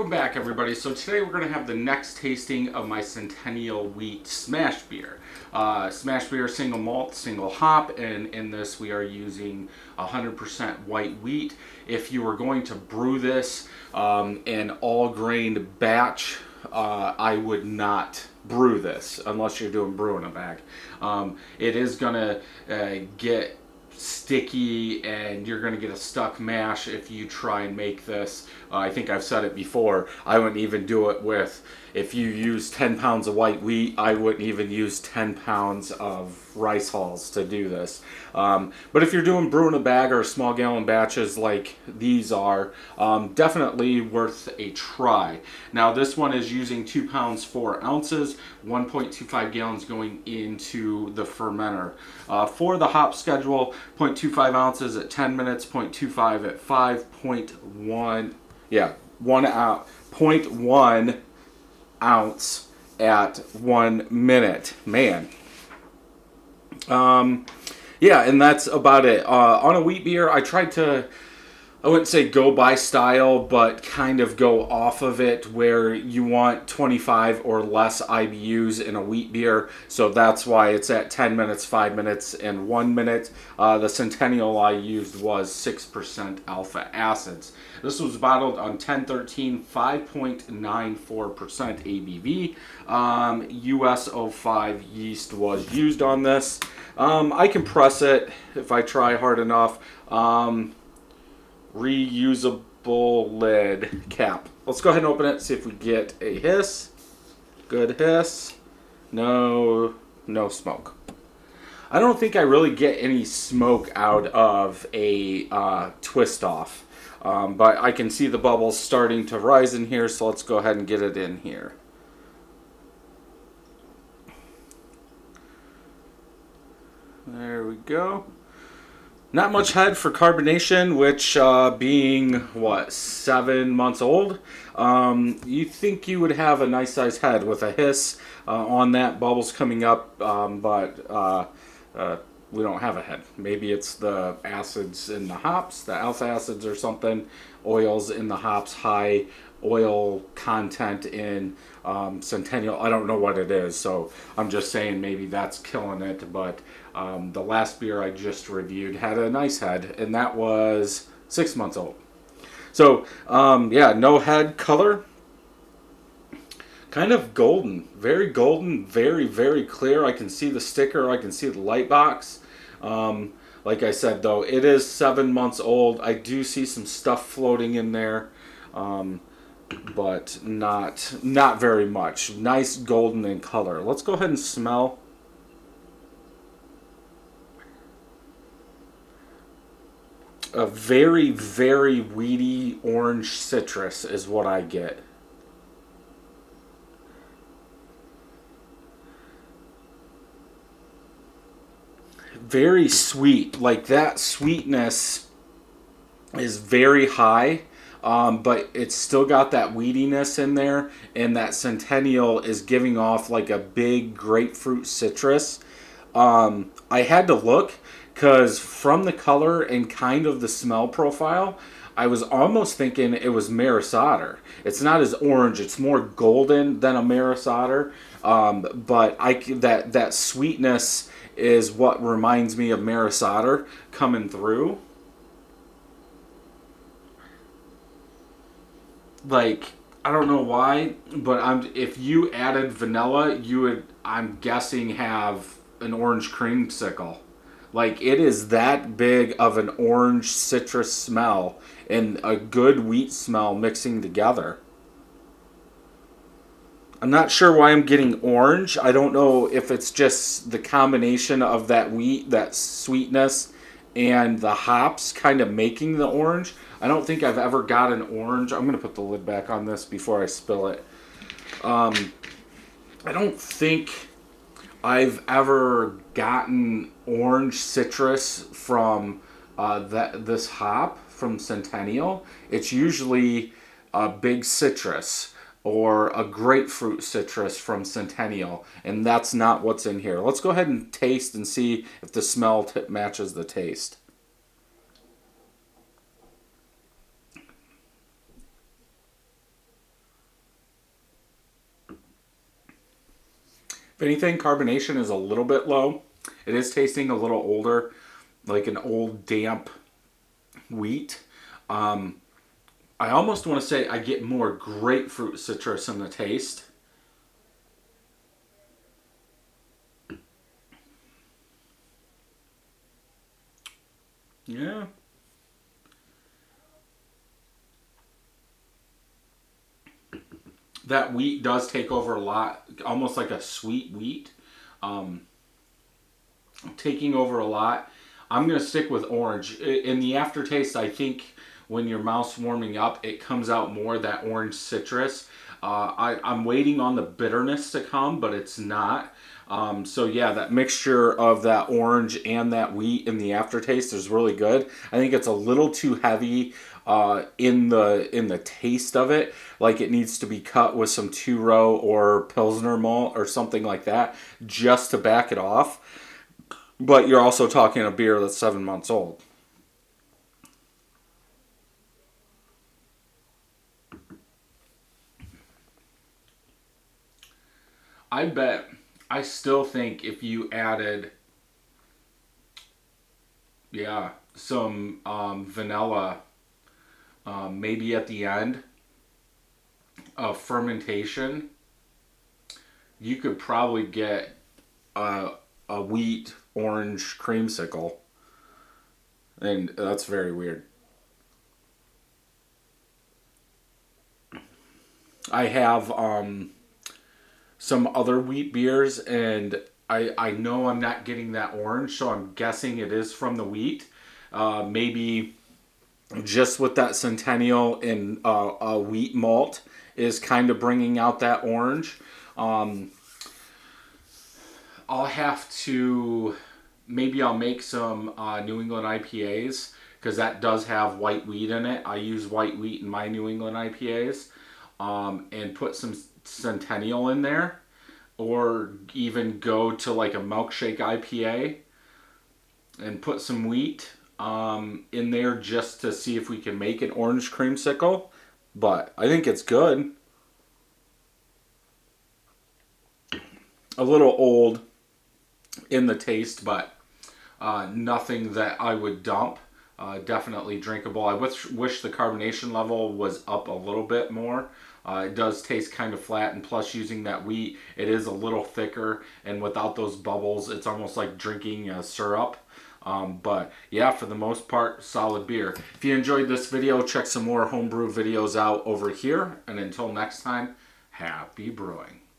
Welcome back, everybody. So today we're going to have the next tasting of my Centennial Wheat SMaSH beer. SMaSH beer, single malt, single hop, and in this we are using 100% white wheat. If you were going to brew this in all-grain batch, I would not brew this unless you're doing brew in a bag. It is going to get sticky and you're going to get a stuck mash if you try and make this. I think I've said it before, I wouldn't even do it with, if you use 10 pounds of white wheat, I wouldn't even use 10 pounds of rice hulls to do this. But if you're doing brew in a bag or small gallon batches like these are, definitely worth a try. Now this one is using 2 pounds 4 ounces, 1.25 gallons going into the fermenter. For the hop schedule, 0.25 ounces at 10 minutes, 0.25 at 5.1, yeah, 0.1 ounce at 1 minute. Man. Yeah, and that's about it. On a wheat beer, I tried to, I wouldn't say go by style, but kind of go off of it where you want 25 or less IBUs in a wheat beer. So that's why it's at 10 minutes, 5 minutes, and 1 minute. The Centennial I used was 6% alpha acids. This was bottled on 1013, 5.94% ABV. US 05 yeast was used on this. I can press it if I try hard enough. Reusable lid cap. Let's go ahead and open it, see if we get a hiss. Good hiss. No smoke. I don't think I really get any smoke out of a twist off. But I can see the bubbles starting to rise in here, so let's go ahead and get it in here. There we go. Not much head for carbonation, which being, what, 7 months old, you think you would have a nice sized head with a hiss on that, bubbles coming up, but we don't have a head. Maybe it's the acids in the hops, the alpha acids or something, oils in the hops, high oil content in Centennial. I don't know what it is, so I'm just saying maybe that's killing it, but the last beer I just reviewed had a nice head, and that was 6 months old. So, yeah, no head color. Kind of golden, very, very clear. I can see the sticker, I can see the light box. Like I said, though, it is 7 months old. I do see some stuff floating in there, but not very much. Nice golden in color. Let's go ahead and smell. A very, very weedy orange citrus is what I get. Very sweet. Like, that sweetness is very high, but it's still got that weediness in there, and that Centennial is giving off like a big grapefruit citrus. I had to look because from the color and kind of the smell profile, I was almost thinking it was Maris Otter. It's not as orange; it's more golden than a Maris Otter. But that sweetness is what reminds me of Maris Otter coming through. Like, I don't know why, but if you added vanilla, you would, I'm guessing, have an orange creamsicle. Like, it is that big of an orange citrus smell and a good wheat smell mixing together. I'm not sure why I'm getting orange. I don't know if it's just the combination of that wheat, that sweetness, and the hops kind of making the orange. I don't think I've ever got an orange. I'm going to put the lid back on this before I spill it. I don't think I've ever gotten orange citrus from this hop from Centennial. It's usually a big citrus or a grapefruit citrus from Centennial, and that's not what's in here. Let's go ahead and taste and see if the smell matches the taste. If anything, carbonation is a little bit low. It is tasting a little older, like an old damp wheat. I almost want to say I get more grapefruit citrus in the taste. Yeah. That wheat does take over a lot, almost like a sweet wheat. Um, Taking over a lot. I'm going to stick with orange. In the aftertaste, I think when your mouth's warming up, it comes out more that orange citrus. I'm waiting on the bitterness to come, but it's not. So yeah, that mixture of that orange and that wheat in the aftertaste is really good. I think it's a little too heavy in the taste of it. Like it needs to be cut with some two row or Pilsner malt or something like that just to back it off. But you're also talking a beer that's 7 months old. I bet, I still think if you added, yeah, some vanilla, maybe at the end of fermentation, you could probably get a, a wheat orange creamsicle. And that's very weird. I have some other wheat beers, and I know I'm not getting that orange, so I'm guessing it is from the wheat. Maybe just with that Centennial and a wheat malt is kind of bringing out that orange. Um, I'll have to maybe I'll make some New England IPAs because that does have white wheat in it. I use white wheat in my New England IPAs, and put some Centennial in there, or even go to like a milkshake IPA and put some wheat in there just to see if we can make an orange creamsicle. But I think it's good. A little old in the taste, but nothing that I would dump. Definitely drinkable. I wish the carbonation level was up a little bit more. It does taste kind of flat, and plus using that wheat, it is a little thicker, and without those bubbles, it's almost like drinking a syrup. But yeah, for the most part, solid beer. If you enjoyed this video, check some more homebrew videos out over here. And until next time, happy brewing.